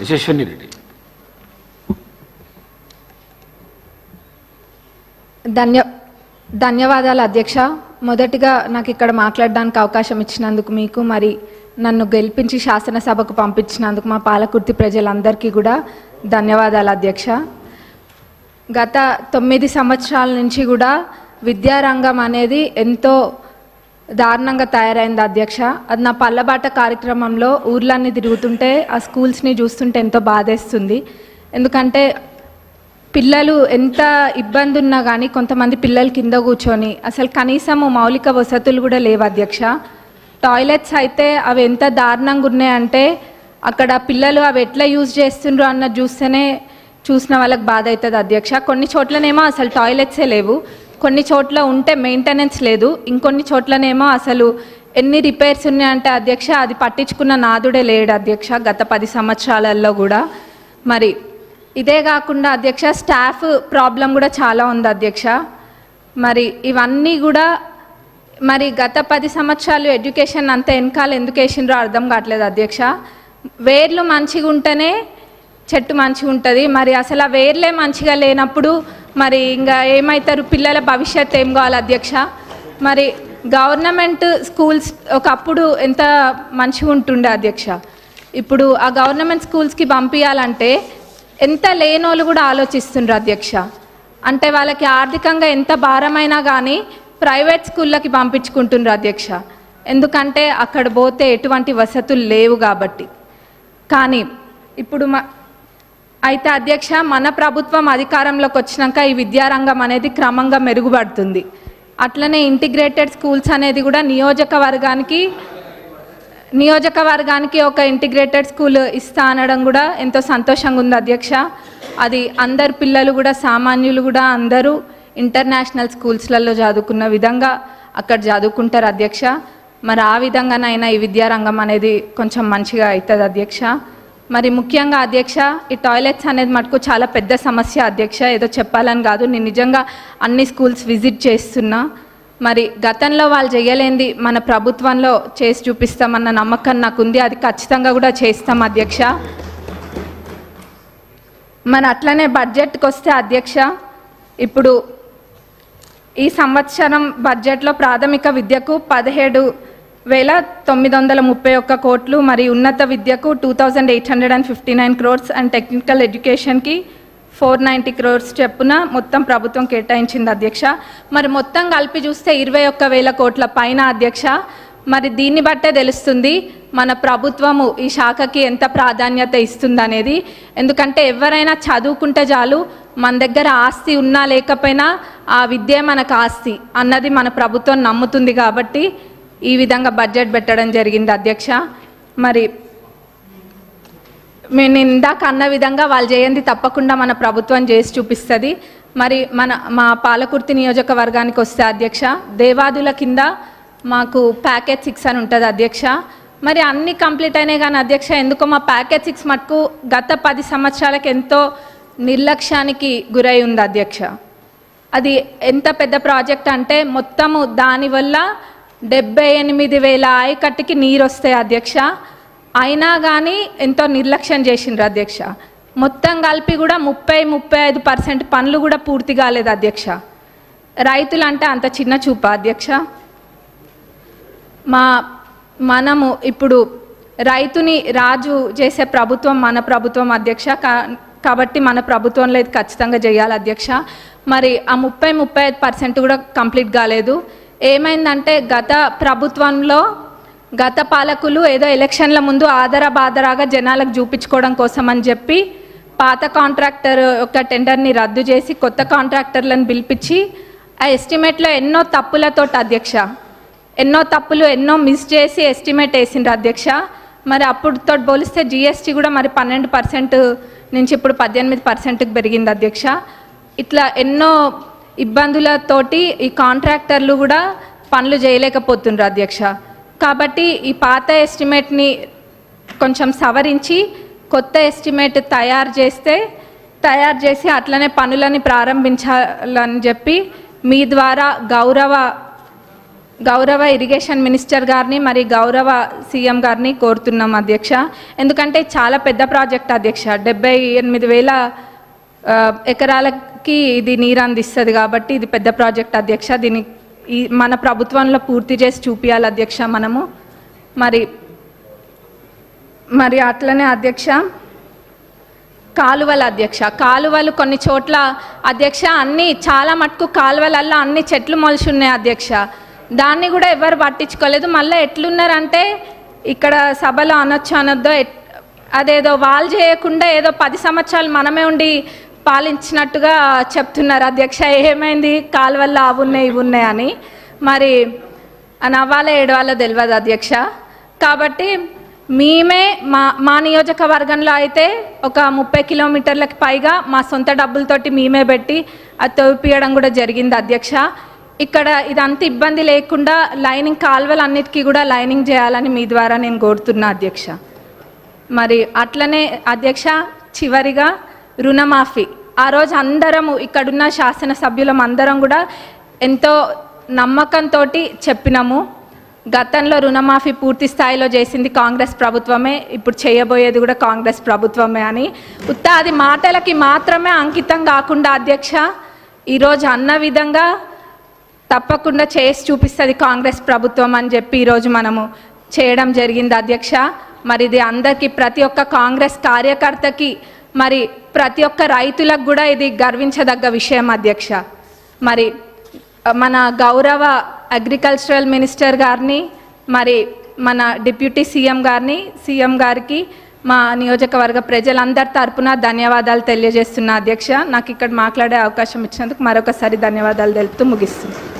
యశస్విని రెడ్డి. ధన్యవాదాలు అధ్యక్ష. మొదటిగా నాకు ఇక్కడ మాట్లాడడానికి అవకాశం ఇచ్చినందుకు మీకు, మరి నన్ను గెలిపించి శాసనసభకు పంపించినందుకు మా పాలకుర్తి ప్రజలందరికీ కూడా ధన్యవాదాలు అధ్యక్ష. గత 9 సంవత్సరాల నుంచి కూడా విద్యారంగం అనేది ఎంతో దారుణంగా తయారైంది అధ్యక్ష. అది నా పల్లబాట కార్యక్రమంలో ఊర్లన్నీ తిరుగుతుంటే ఆ స్కూల్స్ని చూస్తుంటే ఎంతో బాధేస్తుంది. ఎందుకంటే పిల్లలు ఎంత ఇబ్బంది ఉన్నా కానీ కొంతమంది పిల్లలు కింద కూర్చొని అసలు కనీసము మౌలిక వసతులు కూడా లేవు అధ్యక్ష. టాయిలెట్స్ అయితే అవి ఎంత దారుణంగా ఉన్నాయంటే అక్కడ పిల్లలు అవి ఎట్లా యూజ్ చేస్తుండ్రో అన్న చూస్తేనే చూసిన వాళ్ళకి బాధ అవుతుంది అధ్యక్ష. కొన్ని చోట్లనేమో అసలు టాయిలెట్సే లేవు, కొన్ని చోట్ల ఉంటే మెయింటెనెన్స్ లేదు, ఇంకొన్ని చోట్లనేమో అసలు ఎన్ని రిపేర్స్ ఉన్నాయంటే అధ్యక్ష అది పట్టించుకున్న నాదుడే లేడు అధ్యక్ష గత 10 సంవత్సరాలలో కూడా. మరి ఇదే కాకుండా అధ్యక్ష స్టాఫ్ ప్రాబ్లం కూడా చాలా ఉంది అధ్యక్ష. మరి ఇవన్నీ కూడా మరి గత 10 సంవత్సరాలు ఎడ్యుకేషన్ అంత వెనకాల ఎందుకు వేసిండ్రో అర్థం కావట్లేదు అధ్యక్ష. వేర్లు మంచిగా ఉంటేనే చెట్టు మంచిగా ఉంటుంది. మరి అసలు ఆ వేర్లే మంచిగా లేనప్పుడు మరి ఇంకా ఏమవుతారు, పిల్లల భవిష్యత్తు ఏం కావాలి అధ్యక్ష. మరి గవర్నమెంట్ స్కూల్స్ ఒకప్పుడు ఎంత మంచిగా ఉంటుండే అధ్యక్ష. ఇప్పుడు ఆ గవర్నమెంట్ స్కూల్స్కి పంపించాలంటే ఎంత లేనోళ్ళు కూడా ఆలోచిస్తుండ్రు అధ్యక్ష. అంటే వాళ్ళకి ఆర్థికంగా ఎంత భారమైనా కానీ ప్రైవేట్ స్కూళ్ళకి పంపించుకుంటుండ్రు అధ్యక్ష. ఎందుకంటే అక్కడ పోతే ఎటువంటి వసతులు లేవు కాబట్టి. కానీ ఇప్పుడు అయితే అధ్యక్ష మన ప్రభుత్వం అధికారంలోకి వచ్చినాక ఈ విద్యారంగం అనేది క్రమంగా మెరుగుపడుతుంది. అట్లనే ఇంటిగ్రేటెడ్ స్కూల్స్ అనేది కూడా నియోజకవర్గానికి ఒక ఇంటిగ్రేటెడ్ స్కూల్ ఇస్తా అనడం కూడా ఎంతో సంతోషంగా ఉంది అధ్యక్ష. అది అందరు పిల్లలు కూడా సామాన్యులు కూడా అందరూ ఇంటర్నేషనల్ స్కూల్స్లలో చదువుకున్న విధంగా అక్కడ చదువుకుంటారు అధ్యక్ష. మరి ఆ విధంగానైనా ఈ విద్యారంగం అనేది కొంచెం మంచిగా అవుతుంది అధ్యక్ష. మరి ముఖ్యంగా అధ్యక్ష ఈ టాయిలెట్స్ అనేది మటుకు చాలా పెద్ద సమస్య అధ్యక్ష. ఏదో చెప్పాలని కాదు, నేను నిజంగా అన్ని స్కూల్స్ విజిట్ చేస్తున్నా. మరి గతంలో వాళ్ళు చేయలేంది మన ప్రభుత్వంలో చేసి చూపిస్తామన్న నమ్మకం నాకుంది, అది ఖచ్చితంగా కూడా చేస్తాం అధ్యక్ష. మరి అట్లనే బడ్జెట్కి వస్తే అధ్యక్ష, ఇప్పుడు ఈ సంవత్సరం బడ్జెట్లో ప్రాథమిక విద్యకు 17,931 కోట్లు, మరి ఉన్నత విద్యకు 2,859 crores అండ్ టెక్నికల్ ఎడ్యుకేషన్కి 490 crores చెప్పున మొత్తం ప్రభుత్వం కేటాయించింది అధ్యక్ష. మరి మొత్తం కలిపి చూస్తే 21,000 కోట్ల పైన అధ్యక్ష. మరి దీన్ని బట్టే తెలుస్తుంది మన ప్రభుత్వము ఈ శాఖకి ఎంత ప్రాధాన్యత ఇస్తుందనేది. ఎందుకంటే ఎవరైనా చదువుకుంటే చాలు, మన దగ్గర ఆస్తి ఉన్నా లేకపోయినా ఆ విద్య మనకు ఆస్తి అన్నది మన ప్రభుత్వం నమ్ముతుంది కాబట్టి ఈ విధంగా బడ్జెట్ పెట్టడం జరిగింది అధ్యక్ష. మరి నేను ఇందాక అన్న విధంగా వాళ్ళు చేయండి తప్పకుండా మన ప్రభుత్వం చేసి చూపిస్తుంది. మరి మా పాలకుర్తి నియోజకవర్గానికి వస్తే అధ్యక్ష, దేవాదుల కింద మాకు ప్యాకేజ్ 6 అని ఉంటుంది అధ్యక్ష. మరి అన్నీ కంప్లీట్ అయినాయి కానీ అధ్యక్ష ఎందుకో మా ప్యాకేజ్ 6 మటుకు గత 10 సంవత్సరాలకు ఎంతో నిర్లక్ష్యానికి గురై ఉంది అధ్యక్ష. అది ఎంత పెద్ద ప్రాజెక్ట్ అంటే మొత్తము దానివల్ల 78,000 ఆయకట్టుకి నీరు వస్తాయి అధ్యక్ష. అయినా కానీ ఎంతో నిర్లక్ష్యం చేసిండ్రు అధ్యక్ష. మొత్తం కలిపి కూడా 30-35% పనులు కూడా పూర్తి కాలేదు అధ్యక్ష. రైతులు అంటే అంత చిన్న చూప అధ్యక్ష. మనము ఇప్పుడు రైతుని రాజు చేసే ప్రభుత్వం మన ప్రభుత్వం అధ్యక్ష. కాబట్టి మన ప్రభుత్వంలో ఇది ఖచ్చితంగా చేయాలి అధ్యక్ష. మరి ఆ 30-35% కూడా కంప్లీట్ కాలేదు. ఏమైందంటే గత ప్రభుత్వంలో గత పాలకులు ఏదో ఎలక్షన్ల ముందు ఆదరాబాదరాగా జనాలకు చూపించుకోవడం కోసం అని చెప్పి పాత కాంట్రాక్టర్ యొక్క టెండర్ని రద్దు చేసి కొత్త కాంట్రాక్టర్లను పిలిపించి ఆ ఎస్టిమేట్లో ఎన్నో తప్పులతోటి అధ్యక్ష, ఎన్నో మిస్ చేసి ఎస్టిమేట్ వేసిండ్రు అధ్యక్ష. మరి అప్పుడుతో పోలిస్తే జిఎస్టీ కూడా మరి 12% నుంచి ఇప్పుడు 18%కి పెరిగింది అధ్యక్ష. ఇట్లా ఎన్నో ఇబ్బందులతోటి ఈ కాంట్రాక్టర్లు కూడా పనులు చేయలేకపోతుండ్రు అధ్యక్ష. కాబట్టి ఈ పాత ఎస్టిమేట్ని కొంచెం సవరించి కొత్త ఎస్టిమేట్ తయారు చేసి అట్లనే పనులని ప్రారంభించాలని చెప్పి మీ ద్వారా గౌరవ గౌరవ ఇరిగేషన్ మినిస్టర్ గారిని మరి గౌరవ సీఎం గారిని కోరుతున్నాం అధ్యక్ష. ఎందుకంటే చాలా పెద్ద ప్రాజెక్ట్ అధ్యక్ష, 78,000 ఎకరాలకి ఇది నీరు అందిస్తుంది కాబట్టి ఇది పెద్ద ప్రాజెక్ట్ అధ్యక్ష. దీన్ని మన ప్రభుత్వంలో పూర్తి చేసి చూపించాలి అధ్యక్ష మనము. మరి అట్లనే అధ్యక్ష కాలువలు అధ్యక్ష, కాలువలు కొన్ని చోట్ల అధ్యక్ష అన్ని చాలా మటుకు కాలువలల్లో అన్ని చెట్లు మొలిచి ఉన్నాయి అధ్యక్ష. దాన్ని కూడా ఎవరు పట్టించుకోలేదు. మళ్ళీ ఎట్లున్నారంటే ఇక్కడ సభలో అనొద్దో అదేదో వాళ్ళు చేయకుండా ఏదో 10 సంవత్సరాలు మనమే ఉండి పాలించినట్టుగా చెప్తున్నారు అధ్యక్ష. ఏమైంది కాలువల్లో అవి ఉన్నాయి ఇవి ఉన్నాయి అని మరి నవ్వాలో ఏడవాలో తెలియదు అధ్యక్ష. కాబట్టి మేమే మా నియోజకవర్గంలో అయితే ఒక 30 కిలోమీటర్లకు పైగా మా సొంత డబ్బులతోటి మేమే పెట్టి అది తవ్విపియడం కూడా జరిగింది అధ్యక్ష. ఇక్కడ ఇదంతా ఇబ్బంది లేకుండా లైనింగ్ కాలువలు అన్నిటికీ కూడా లైనింగ్ చేయాలని మీ ద్వారా నేను కోరుతున్నా అధ్యక్ష. మరి అట్లనే అధ్యక్ష చివరిగా రుణమాఫీ, ఆ రోజు అందరము ఇక్కడున్న శాసనసభ్యులం అందరం కూడా ఎంతో నమ్మకంతో చెప్పినాము. గతంలో రుణమాఫీ పూర్తి స్థాయిలో చేసింది కాంగ్రెస్ ప్రభుత్వమే, ఇప్పుడు చేయబోయేది కూడా కాంగ్రెస్ ప్రభుత్వమే అని. అది మాటలకి మాత్రమే అంకితం కాకుండా అధ్యక్ష ఈరోజు అన్న విధంగా తప్పకుండా చేసి చూపిస్తుంది కాంగ్రెస్ ప్రభుత్వం అని చెప్పి ఈరోజు మనము చేయడం జరిగింది అధ్యక్ష. మరి ఇది అందరికీ ప్రతి ఒక్క కాంగ్రెస్ కార్యకర్తకి మరి ప్రతి ఒక్క రైతులకు కూడా ఇది గర్వించదగ్గ విషయం అధ్యక్ష. మరి మన గౌరవ అగ్రికల్చరల్ మినిస్టర్ గారిని మరి మన డిప్యూటీ సీఎం గారికి మా నియోజకవర్గ ప్రజలందరి తరపున ధన్యవాదాలు తెలియజేస్తున్నా అధ్యక్ష. నాకు ఇక్కడ మాట్లాడే అవకాశం ఇచ్చినందుకు మరొకసారి ధన్యవాదాలు తెలుపుతూ ముగిస్తున్నాను.